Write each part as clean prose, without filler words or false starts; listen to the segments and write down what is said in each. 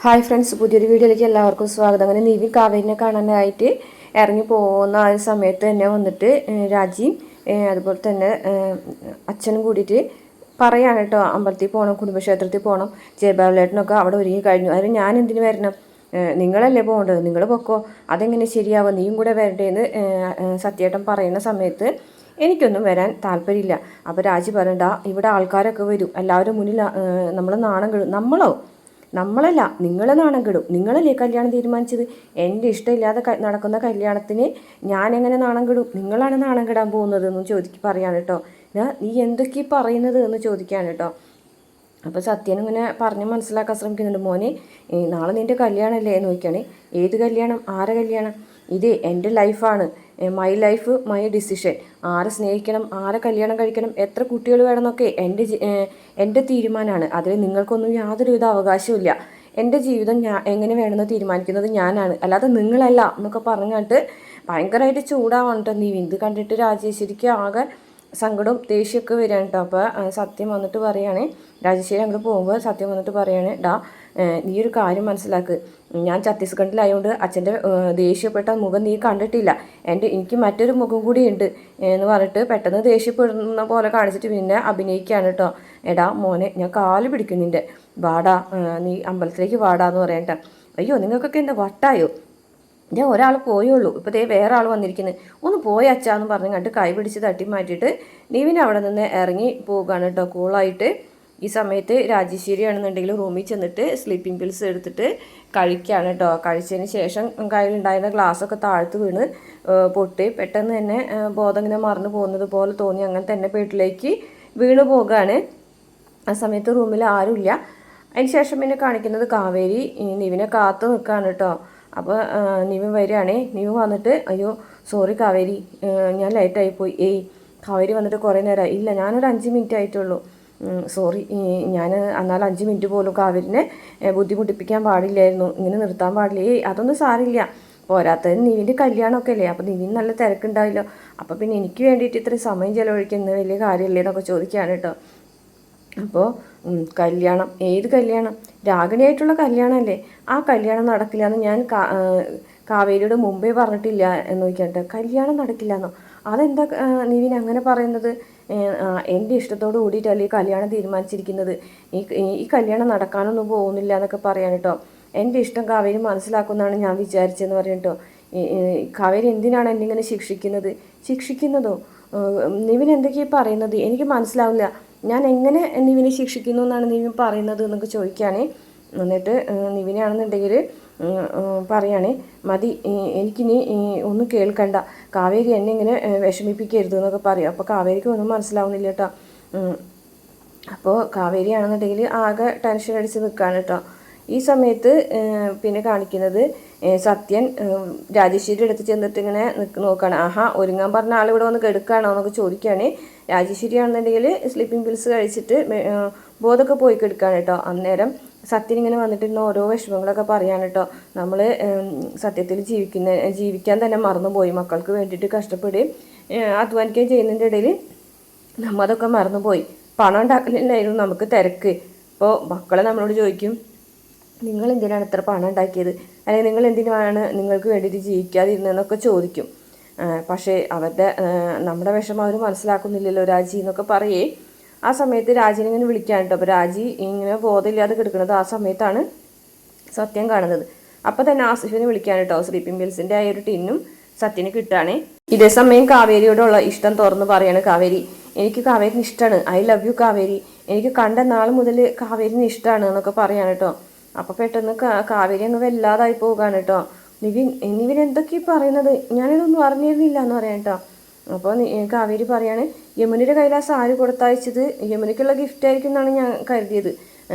Hi friends, പുതിയൊരു വീഡിയോയിലേക്ക് എല്ലാവർക്കും സ്വാഗതം. അങ്ങനെ നിവിൻ കാവേരിനെ കാണാനായിട്ട് ഇറങ്ങി പോകുന്ന ആ ഒരു സമയത്ത് തന്നെ വന്നിട്ട് രാജിയും അതുപോലെ തന്നെ അച്ഛനും കൂടിയിട്ട് പറയാണ് കേട്ടോ, അമ്പലത്തിൽ പോകണം, കുടുംബക്ഷേത്രത്തിൽ പോകണം, ജയബാബുലേട്ടനൊക്കെ അവിടെ ഒരുങ്ങി കഴിഞ്ഞു. അതിന് ഞാൻ എന്തിനു വരണം, നിങ്ങളല്ലേ പോകേണ്ടത്, നിങ്ങൾ പൊക്കോ, അതെങ്ങനെ ശരിയാവുക, നീയും കൂടെ വരണ്ടേന്ന് സത്യേട്ടൻ പറയുന്ന സമയത്ത് എനിക്കൊന്നും വരാൻ താല്പര്യമില്ല. അപ്പോൾ രാജി പറയണ്ട, ഇവിടെ ആൾക്കാരൊക്കെ വരും, എല്ലാവരും മുന്നിൽ നമ്മൾ നാണം കെടും. നമ്മളല്ല, നിങ്ങൾ നാണം കെടും. നിങ്ങളല്ലേ കല്യാണം തീരുമാനിച്ചത്. എൻ്റെ ഇഷ്ടമില്ലാതെ നടക്കുന്ന കല്യാണത്തിന് ഞാൻ എങ്ങനെ നാണം കെടും? നിങ്ങളാണ് നാണം കെടാൻ പോകുന്നത് എന്ന് പറയാണ് കേട്ടോ. നീ എന്തൊക്കെയാണ് പറയുന്നത് എന്ന് ചോദിക്കുകയാണ് കേട്ടോ. അപ്പോൾ സത്യനിങ്ങനെ പറഞ്ഞ് മനസ്സിലാക്കാൻ ശ്രമിക്കുന്നുണ്ട്. മോനെ, നാളെ നിൻ്റെ കല്യാണമല്ലേ എന്ന് ചോദിക്കുകയാണ്. ഏത് കല്യാണം? ആരെ കല്യാണം? ഇത് എൻ്റെ ലൈഫാണ്, മൈ ലൈഫ് മൈ ഡിസിഷൻ. ആരെ സ്നേഹിക്കണം, ആരെ കല്യാണം കഴിക്കണം, എത്ര കുട്ടികൾ വേണമെന്നൊക്കെ എൻ്റെ തീരുമാനമാണ്. അതിൽ നിങ്ങൾക്കൊന്നും യാതൊരുവിധ അവകാശമില്ല. എൻ്റെ ജീവിതം എങ്ങനെ വേണമെന്ന് തീരുമാനിക്കുന്നത് ഞാനാണ്, അല്ലാതെ നിങ്ങളല്ല എന്നൊക്കെ പറഞ്ഞിട്ട് ഭയങ്കരമായിട്ട് ചൂടാവണം. നീ ഇത് കണ്ടിട്ട് രാജേശ്വരിക്ക് ആകെ സങ്കടവും ദേഷ്യമൊക്കെ വരികയാണ് കേട്ടോ. അപ്പോൾ സത്യം വന്നിട്ട് പറയുകയാണ്, രാജേശ്വരി അങ്ങോട്ട് പോകുമ്പോൾ സത്യം വന്നിട്ട് പറയുകയാണ്, നീ ഒരു കാര്യം മനസ്സിലാക്ക്, ഞാൻ ഛത്തീസ്ഗഡിലായതുകൊണ്ട് അച്ഛൻ്റെ ദേഷ്യപ്പെട്ട മുഖം നീ കണ്ടിട്ടില്ല, എനിക്ക് മറ്റൊരു മുഖം കൂടി ഉണ്ട് എന്ന് പറഞ്ഞിട്ട് പെട്ടെന്ന് ദേഷ്യപ്പെടുന്ന പോലെ കാണിച്ചിട്ട് പിന്നെ അഭിനയിക്കുകയാണ് കേട്ടോ. മോനെ, ഞാൻ കാല് പിടിക്കും നിൻ്റെ, വാടാ, നീ അമ്പലത്തിലേക്ക് വാടാന്ന് പറയണ്ട. അയ്യോ, നിങ്ങൾക്കൊക്കെ എന്താ വട്ടായോ, ഞാൻ ഒരാൾ പോയുള്ളൂ, ഇപ്പോൾ വേറെ ആൾ വന്നിരിക്കുന്നത്, ഒന്ന് പോയച്ചാന്ന് പറഞ്ഞു കണ്ട് കൈ പിടിച്ച് തട്ടി മാറ്റിയിട്ട് നിവിൻ അവിടെ നിന്ന് ഇറങ്ങി പോകുകയാണ് കേട്ടോ, കൂളായിട്ട്. ഈ സമയത്ത് രാജേശ്വരി ആണെന്നുണ്ടെങ്കിൽ റൂമിൽ ചെന്നിട്ട് സ്ലീപ്പിംഗ് പിൽസ് എടുത്തിട്ട് കഴിക്കുകയാണ് കേട്ടോ. കഴിച്ചതിന് ശേഷം കയ്യിലുണ്ടായിരുന്ന ഗ്ലാസ്സൊക്കെ താഴ്ത്ത് വീണ് പൊട്ടി പെട്ടെന്ന് തന്നെ ബോധം ഇങ്ങനെ മറന്നു പോകുന്നത് പോലെ തോന്നി. അങ്ങനെ തന്നെ ബെഡിലേക്ക് വീണ് പോകുകയാണ്. ആ സമയത്ത് റൂമിൽ ആരുമില്ല. അതിന് ശേഷം പിന്നെ കാണിക്കുന്നത് കാവേരി നിവിനെ കാത്തു നിൽക്കുകയാണ് കേട്ടോ. അപ്പോൾ നിവിൻ വരികയാണേ. നിവിൻ വന്നിട്ട്, അയ്യോ സോറി കാവേരി, ഞാൻ ലേറ്റായിപ്പോയി. കാവേരി വന്നിട്ട് കുറേ നേരമായി. ഇല്ല, ഞാനൊരു 5 മിനിറ്റ് ആയിട്ടുള്ളൂ, സോറി, ഞാൻ എന്നാൽ 5 മിനിറ്റ് പോലും കാവേരിനെ ബുദ്ധിമുട്ടിപ്പിക്കാൻ പാടില്ലായിരുന്നു, ഇങ്ങനെ നിർത്താൻ പാടില്ല. അതൊന്നും സാരില്ല, പോരാത്തതിന് നിവിൻ്റെ കല്യാണമൊക്കെ അല്ലേ, അപ്പോൾ നിവിൻ നല്ല തിരക്കുണ്ടാവില്ലോ, അപ്പോൾ പിന്നെ എനിക്ക് വേണ്ടിയിട്ട് ഇത്രയും സമയം ചിലവഴിക്കുന്നത് വലിയ കാര്യമല്ലേ എന്നൊക്കെ ചോദിക്കുകയാണ് കേട്ടോ. അപ്പോൾ കല്യാണം, ഏത് കല്യാണം? രാഗിണിയായിട്ടുള്ള കല്യാണമല്ലേ, ആ കല്യാണം നടക്കില്ല എന്ന് ഞാൻ കാവേരിയുടെ മുമ്പേ പറഞ്ഞിട്ടില്ല എന്ന് ചോദിക്കട്ടെ. കല്യാണം നടക്കില്ല എന്നോ? അതെന്താ നിവിൻ അങ്ങനെ പറയുന്നത്? എൻ്റെ ഇഷ്ടത്തോട് കൂടിയിട്ടല്ലേ ഈ കല്യാണം തീരുമാനിച്ചിരിക്കുന്നത്, ഈ കല്യാണം നടക്കാനൊന്നും പോകുന്നില്ല എന്നൊക്കെ പറയാൻ കേട്ടോ. എൻ്റെ ഇഷ്ടം കാവേരി മനസ്സിലാക്കുമെന്നാണ് ഞാൻ വിചാരിച്ചതെന്ന് പറയും കേട്ടോ. കാവേരി എന്തിനാണ് എന്നെ ഇങ്ങനെ ശിക്ഷിക്കുന്നതോ? നിവിൻ എന്തൊക്കെയാണ് പറയുന്നത്? എനിക്ക് മനസ്സിലാവില്ല. ഞാൻ എങ്ങനെ നിവിനെ ശിക്ഷിക്കുന്നു എന്നാണ് നിവിൻ പറയുന്നത് എന്നൊക്കെ ചോദിക്കുകയാണേ. എന്നിട്ട് നിവിനാണെന്നുണ്ടെങ്കിൽ പറയുകയാണേ, മതി, എനിക്കിനി ഒന്നും കേൾക്കണ്ട, കാവേരി എന്നെ ഇങ്ങനെ വിഷമിപ്പിക്കരുത് എന്നൊക്കെ പറയും. അപ്പോൾ കാവേരിക്ക് ഒന്നും മനസ്സിലാവുന്നില്ല കേട്ടോ. അപ്പോൾ കാവേരിയാണെന്നുണ്ടെങ്കിൽ ആകെ ടെൻഷൻ അടിച്ച് നിൽക്കുകയാണ് കേട്ടോ. ഈ സമയത്ത് പിന്നെ കാണിക്കുന്നത് സത്യൻ രാജേശ്വരി അടുത്ത് ചെന്നിട്ട് ഇങ്ങനെ നോക്കുകയാണ്. ആഹാ, ഒരുങ്ങാൻ പറഞ്ഞ ആളിവിടെ വന്ന് കെടുക്കുകയാണോ എന്നൊക്കെ ചോദിക്കുകയാണ്. രാജേശ്വരി ആണെന്നുണ്ടെങ്കിൽ സ്ലീപ്പിംഗ് പിൽസ് കഴിച്ചിട്ട് ബോധമൊക്കെ പോയി കെടുക്കുകയാണ് കേട്ടോ. അന്നേരം സത്യൻ ഇങ്ങനെ വന്നിട്ടിരുന്ന ഓരോ വിഷമങ്ങളൊക്കെ പറയാൻ കേട്ടോ. നമ്മൾ സത്യത്തിൽ ജീവിക്കാൻ തന്നെ മറന്നുപോയി, മക്കൾക്ക് വേണ്ടിയിട്ട് കഷ്ടപ്പെടുകയും അധ്വാനിക്കുകയും ചെയ്യുന്നതിൻ്റെ ഇടയിൽ നമ്മൾ അതൊക്കെ മറന്നുപോയി. പണം ഉണ്ടാക്കലില്ലായിരുന്നു നമുക്ക് തിരക്ക്. ഇപ്പോൾ മക്കളെ നമ്മളോട് ചോദിക്കും, നിങ്ങൾ എന്തിനാണ് ഇത്ര പണം ഉണ്ടാക്കിയത്, അല്ലെങ്കിൽ നിങ്ങൾ എന്തിനാണ് നിങ്ങൾക്ക് വേണ്ടിയിട്ട് ജീവിക്കാതിരുന്നതെന്നൊക്കെ ചോദിക്കും. പക്ഷേ നമ്മുടെ വിഷമം അവർ മനസ്സിലാക്കുന്നില്ലല്ലോ രാജി എന്നൊക്കെ പറയേ. ആ സമയത്ത് രാജിനെ ഇങ്ങനെ വിളിക്കാൻ കേട്ടോ. അപ്പോൾ രാജി ഇങ്ങനെ ബോധമില്ലാതെ കിടക്കുന്നത് ആ സമയത്താണ് സത്യം കാണുന്നത്. അപ്പോൾ തന്നെ ആസിഫിനെ വിളിക്കാൻ കേട്ടോ. സ്ലീപ്പിംഗ് പിൽസിൻ്റെ ആ ഒരു ടിന്നും സത്യന് കിട്ടുകയാണേ. ഇതേ സമയം കാവേരിയോടുള്ള ഇഷ്ടം തുറന്ന് പറയാണ് കാവേരി. എനിക്ക് കാവേരിന് ഇഷ്ടമാണ്, ഐ ലവ് യു കാവേരി, എനിക്ക് കണ്ട നാൾ മുതൽ കാവേരിന് ഇഷ്ടമാണ് എന്നൊക്കെ പറയാണ് കേട്ടോ. അപ്പോൾ പെട്ടെന്ന് കാവേരി അങ്ങ് വല്ലാതായി പോവുകയാണ് കേട്ടോ. നിവിൻ എന്തൊക്കെയാണ് പറയുന്നത്, ഞാനിതൊന്നും അറിഞ്ഞിരുന്നില്ല എന്ന് പറയാം കേട്ടോ. അപ്പോൾ കാവേരി പറയാണ്, യമുനയുടെ കയ്യിൽ ആ സാരി കൊടുത്തയച്ചത് യമുനയ്ക്കുള്ള ഗിഫ്റ്റ് ആയിരിക്കും എന്നാണ് ഞാൻ കരുതിയത്.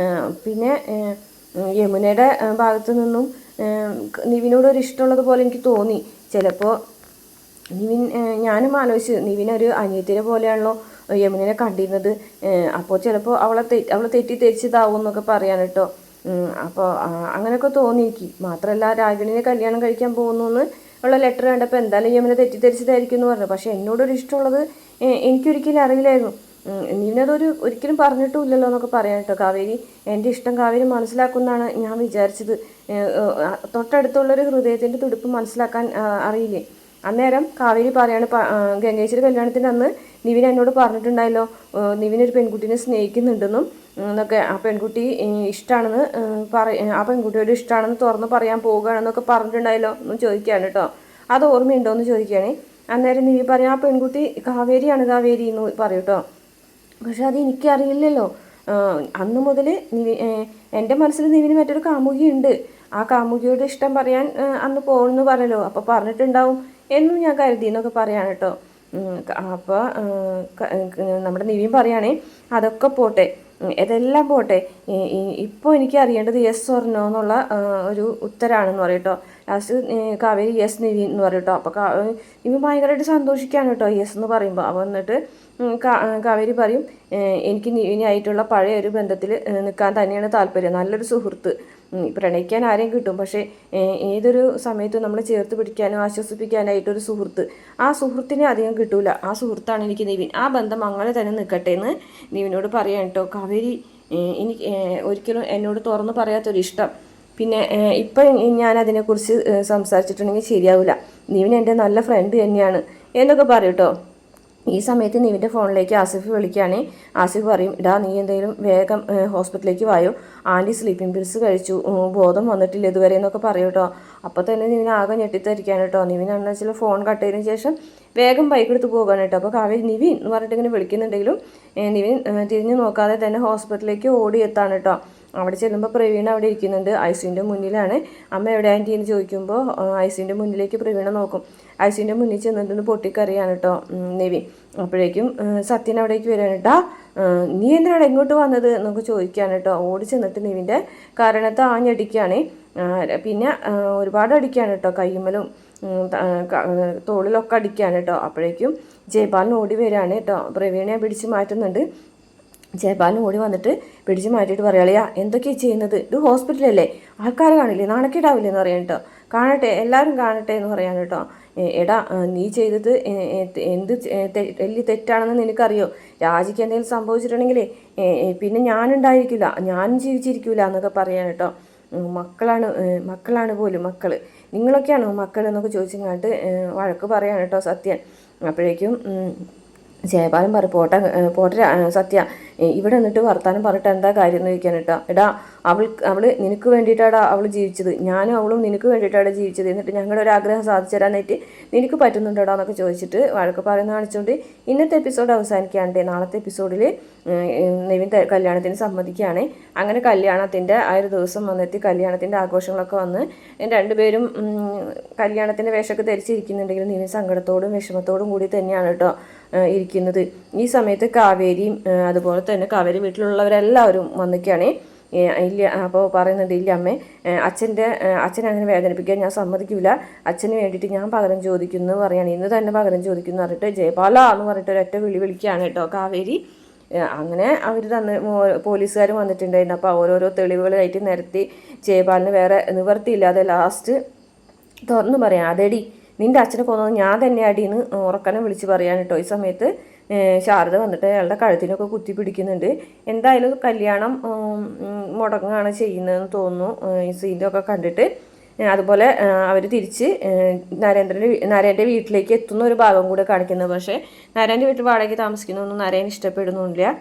പിന്നെ യമുനയുടെ ഭാഗത്തു നിന്നും നിവിനോട് ഒരു ഇഷ്ടമുള്ളത് പോലെ എനിക്ക് തോന്നി. ചിലപ്പോൾ ഞാനും ആലോചിച്ച്, നിവിനൊരു അനിയത്തിനെ പോലെയാണല്ലോ യമുനനെ കണ്ടിരുന്നത്, അപ്പോൾ ചിലപ്പോൾ അവളെ തെറ്റിദ്ധരിച്ചതാവും എന്നൊക്കെ പറയാൻ കേട്ടോ. അപ്പോൾ അങ്ങനെയൊക്കെ തോന്നി എനിക്ക്. മാത്രമല്ല, രാഗിണിനെ കല്യാണം കഴിക്കാൻ പോകുന്നു ഉള്ള ലെറ്റർ കണ്ടപ്പോൾ എന്തായാലും യമുന തെറ്റിദ്ധരിച്ചതായിരിക്കും എന്ന് പറഞ്ഞു. പക്ഷേ എന്നോടൊരു ഇഷ്ടമുള്ളത് എനിക്കൊരിക്കലും അറിയില്ലായിരുന്നു. നീവിനതൊരു ഒരിക്കലും പറഞ്ഞിട്ടുമില്ലല്ലോ എന്നൊക്കെ പറയാം കേട്ടോ. കാവേരി എൻ്റെ ഇഷ്ടം കാവേരി മനസ്സിലാക്കുമെന്നാണ് ഞാൻ വിചാരിച്ചത്. തൊട്ടടുത്തുള്ളൊരു ഹൃദയത്തിൻ്റെ തുടിപ്പ് മനസ്സിലാക്കാൻ അറിയില്ലേ. അന്നേരം കാവേരി പറയാണ്, ഗംഗേശ്വരി കല്യാണത്തിൻ്റെ അന്ന് നിവിൻ എന്നോട് പറഞ്ഞിട്ടുണ്ടായല്ലോ നിവിനൊരു പെൺകുട്ടീനെ സ്നേഹിക്കുന്നുണ്ടെന്നും എന്നൊക്കെ. ആ പെൺകുട്ടി ഇഷ്ടമാണെന്ന് ആ പെൺകുട്ടിയോട് ഇഷ്ടമാണെന്ന് തുറന്ന് പറയാൻ പോവുകയാണെന്നൊക്കെ പറഞ്ഞിട്ടുണ്ടായല്ലോ എന്ന് ചോദിക്കുകയാണ് കേട്ടോ. അത് ഓർമ്മയുണ്ടോ എന്ന് ചോദിക്കുകയാണേ. അന്നേരം നിവി പറയും ആ പെൺകുട്ടി കാവേരി എന്ന് പറയും കേട്ടോ. പക്ഷെ അത് എനിക്കറിയില്ലല്ലോ. അന്ന് മുതൽ എൻ്റെ മനസ്സിൽ നിവിന് മറ്റൊരു കാമുകിയുണ്ട്. ആ കാമുകിയോട് ഇഷ്ടം പറയാൻ അന്ന് പോകുമെന്ന് പറഞ്ഞല്ലോ, അപ്പോൾ പറഞ്ഞിട്ടുണ്ടാവും എന്നും ഞാൻ കരുതി എന്നൊക്കെ പറയാണ് കേട്ടോ. അപ്പോൾ നമ്മുടെ നിവിൻ പറയുകയാണേ അതൊക്കെ പോട്ടെ, ഇതെല്ലാം പോട്ടെ, ഇപ്പോൾ എനിക്ക് അറിയേണ്ടത് യെസ് ഓർ നോ എന്നുള്ള ഒരു ഉത്തരമാണെന്ന് പറയും കേട്ടോ. ലാസ്റ്റ് കാവേരി യെസ് നിവിൻ എന്ന് പറയും കേട്ടോ. അപ്പോൾ നിവിൻ ഭയങ്കരമായിട്ട് സന്തോഷിക്കുകയാണ് കേട്ടോ യെസ് എന്ന് പറയുമ്പോൾ. അപ്പോൾ എന്നിട്ട് കാവേരി പറയും എനിക്ക് നിവിനായിട്ടുള്ള പഴയ ഒരു ബന്ധത്തിൽ നിൽക്കാൻ തന്നെയാണ് താല്പര്യം, നല്ലൊരു സുഹൃത്ത്. പ്രണയിക്കാൻ ആരെയും കിട്ടും, പക്ഷേ ഏതൊരു സമയത്തും നമ്മളെ ചേർത്ത് പിടിക്കാനും ആശ്വസിപ്പിക്കാനായിട്ടൊരു സുഹൃത്ത്, ആ സുഹൃത്തിനെ അധികം കിട്ടൂല. ആ സുഹൃത്താണ് എനിക്ക് നിവിൻ. ആ ബന്ധം അങ്ങനെ തന്നെ നിൽക്കട്ടെ എന്ന് നിവിനോട് പറയാൻ കേട്ടോ. കാവേരി എനിക്ക് ഒരിക്കലും എന്നോട് തുറന്ന് പറയാത്തൊരിഷ്ടം, പിന്നെ ഇപ്പം ഞാനതിനെക്കുറിച്ച് സംസാരിച്ചിട്ടുണ്ടെങ്കിൽ ശരിയാവില്ല. നിവിൻ എൻ്റെ നല്ല ഫ്രണ്ട് തന്നെയാണ് എന്നൊക്കെ പറയും കേട്ടോ. ഈ സമയത്ത് നിവിൻ്റെ ഫോണിലേക്ക് ആസിഫ് വിളിക്കുകയാണ്. ആസിഫ് പറയും ഇടാ നീ എന്തെങ്കിലും വേഗം ഹോസ്പിറ്റലിലേക്ക് വായോ, ആൻറ്റി സ്ലീപ്പിംഗ് പിൽസ് കഴിച്ചു, ബോധം വന്നിട്ടില്ല ഇതുവരെ എന്നൊക്കെ പറയും കേട്ടോ. അപ്പോൾ തന്നെ നിവിൻ ആകെ ഞെട്ടിത്തരിക്കുകയാണ് കേട്ടോ. നിവിനാണെന്ന് വെച്ചാൽ ഫോൺ കട്ട് ചെയ്തതിന് ശേഷം വേഗം ബൈക്ക് എടുത്ത് പോകാൻ കേട്ടോ. അപ്പോൾ കാവേരി നിവിൻ എന്ന് പറഞ്ഞിട്ട് ഇങ്ങനെ വിളിക്കുന്നുണ്ടെങ്കിലും നിവിൻ തിരിഞ്ഞു നോക്കാതെ തന്നെ ഹോസ്പിറ്റലിലേക്ക് ഓടിയെത്താണ് കേട്ടോ. അവിടെ ചെല്ലുമ്പോൾ പ്രവീണ അവിടെ ഇരിക്കുന്നുണ്ട്, ഐസിൻ്റെ മുന്നിലാണ്. അമ്മ എവിടെ ആൻറ്റി എന്ന് ചോദിക്കുമ്പോൾ ഐസിൻ്റെ മുന്നിലേക്ക് പ്രവീണ നോക്കും. ഐസിൻ്റെ മുന്നിൽ ചെന്നിട്ടൊന്ന് പൊട്ടിക്കറിയാണ് കേട്ടോ നിവിൻ. അപ്പോഴേക്കും സത്യൻ അവിടേക്ക് വരികയാണ് കേട്ടോ. നീ എന്തിനാണ് എങ്ങോട്ട് വന്നത് എന്നൊക്കെ ചോദിക്കുകയാണ് കേട്ടോ. ഓടി ചെന്നിട്ട് നിവിൻ്റെ കാരണത്ത് ആഞ്ഞടിക്കുകയാണ്. പിന്നെ ഒരുപാട് അടിക്കുകയാണ് കേട്ടോ, കയ്യുമ്മലും തോളിലൊക്കെ അടിക്കുകയാണ് കേട്ടോ. അപ്പോഴേക്കും ജയപാലിന് ഓടി വരികയാണ് കേട്ടോ. പ്രവീണയെ പിടിച്ച് മാറ്റുന്നുണ്ട്. ജയപാലിന് ഓടി വന്നിട്ട് പിടിച്ച് മാറ്റിയിട്ട് പറയാളിയാ എന്തൊക്കെയാണ് ചെയ്യുന്നത്, ഇത് ഹോസ്പിറ്റലല്ലേ, ആൾക്കാർ കാണില്ലേ, നാണക്കേടാവില്ലേ എന്ന് പറയാൻ കേട്ടോ. കാണട്ടെ, എല്ലാവരും കാണട്ടെ എന്ന് പറയാൻ കേട്ടോ. എടാ നീ ചെയ്തത് എന്ത് വലിയ തെറ്റാണെന്ന് നിനക്കറിയോ, രാജിക്ക് എന്തെങ്കിലും സംഭവിച്ചിട്ടുണ്ടെങ്കിൽ പിന്നെ ഞാനുണ്ടായിരിക്കില്ല, ഞാനും ജീവിച്ചിരിക്കില്ല എന്നൊക്കെ പറയാൻ കേട്ടോ. മക്കളാണ് പോലും മക്കൾ, നിങ്ങളൊക്കെയാണോ മക്കൾ എന്നൊക്കെ ചോദിച്ചിങ്ങാട്ട് വഴക്ക് പറയാൻ കേട്ടോ സത്യൻ. അപ്പോഴേക്കും ജയപാലൻ പറയും പോട്ടെ സത്യ, ഇവിടെ നിന്നിട്ട് വർത്താനം പറഞ്ഞിട്ട് എന്താ കാര്യം എന്ന് ചോദിക്കാൻ കേട്ടോ. എടാ അവൾ നിനക്ക് വേണ്ടിയിട്ടാണ് അവൾ ജീവിച്ചത്, ഞാനും അവളും നിനക്ക് വേണ്ടിയിട്ടാണ് ജീവിച്ചത്, എന്നിട്ട് ഞങ്ങളുടെ ഒരു ആഗ്രഹം സാധിച്ചു തരാനായിട്ട് നിനക്ക് പറ്റുന്നുണ്ടോടാ എന്നൊക്കെ ചോദിച്ചിട്ട് വഴക്ക് പറയുന്ന കാണിച്ചുകൊണ്ട് ഇന്നത്തെ എപ്പിസോഡ് അവസാനിക്കുകയാണ്. നാളത്തെ എപ്പിസോഡിൽ നിവിൻ കല്യാണത്തിന് സമ്മതിക്കുകയാണ്. അങ്ങനെ കല്യാണത്തിൻ്റെ ആ ഒരു ദിവസം വന്നെത്തി കല്യാണത്തിൻ്റെ ആഘോഷങ്ങളൊക്കെ വന്ന് രണ്ടുപേരും കല്യാണത്തിൻ്റെ വേഷമൊക്കെ ധരിച്ചിരിക്കുന്നുണ്ടെങ്കിലും നിവിൻ സങ്കടത്തോടും വിഷമത്തോടും കൂടി തന്നെയാണ് കേട്ടോ ഇരിക്കുന്നത്. ഈ സമയത്ത് കാവേരിയും അതുപോലെ തന്നെ കാവേരി വീട്ടിലുള്ളവരെല്ലാവരും വന്നിക്കുകയാണ്. ഇല്ല അപ്പോൾ പറയുന്നുണ്ട്, ഇല്ല അമ്മേ, അച്ഛനെ അങ്ങനെ വേദനിപ്പിക്കാൻ ഞാൻ സമ്മതിക്കില്ല, അച്ഛന് വേണ്ടിയിട്ട് ഞാൻ പകരം ചോദിക്കുന്നു പറയുകയാണ്. ഇന്ന് തന്നെ പകരം ചോദിക്കുന്നു പറഞ്ഞിട്ട് ജയപാല എന്ന് പറഞ്ഞിട്ട് ഒരൊറ്റ വിളിക്കുകയാണ് കേട്ടോ കാവേരി. അങ്ങനെ അവർ പോലീസുകാർ വന്നിട്ടുണ്ടായിരുന്നു. അപ്പോൾ ഓരോരോ തെളിവുകളായിട്ട് നിരത്തി ജയപാലിന് വേറെ നിവർത്തിയില്ലാതെ ലാസ്റ്റ് തുറന്നു പറയാം, അതെടി നിൻ്റെ അച്ഛനെ കൊന്നത് ഞാൻ തന്നെ അടിയെന്ന് ഉറക്കനെ വിളിച്ച് പറയാൻ കേട്ടോ. ഈ സമയത്ത് ശാരദ വന്നിട്ട് അയാളുടെ കഴുത്തിനൊക്കെ കുത്തി പിടിക്കുന്നുണ്ട്. എന്തായാലും കല്യാണം മുടങ്ങാണ് ചെയ്യുന്നതെന്ന് തോന്നുന്നു ഈ സീനൊക്കെ കണ്ടിട്ട്. അതുപോലെ അവർ തിരിച്ച് നരേൻ്റെ വീട്ടിലേക്ക് എത്തുന്ന ഒരു ഭാഗം കൂടെ കാണിക്കുന്നത്. പക്ഷേ നരേൻ്റെ വീട്ടിൽ വാടകയ്ക്ക് താമസിക്കുന്നതൊന്നും നരേൻ ഇഷ്ടപ്പെടുന്നില്ല.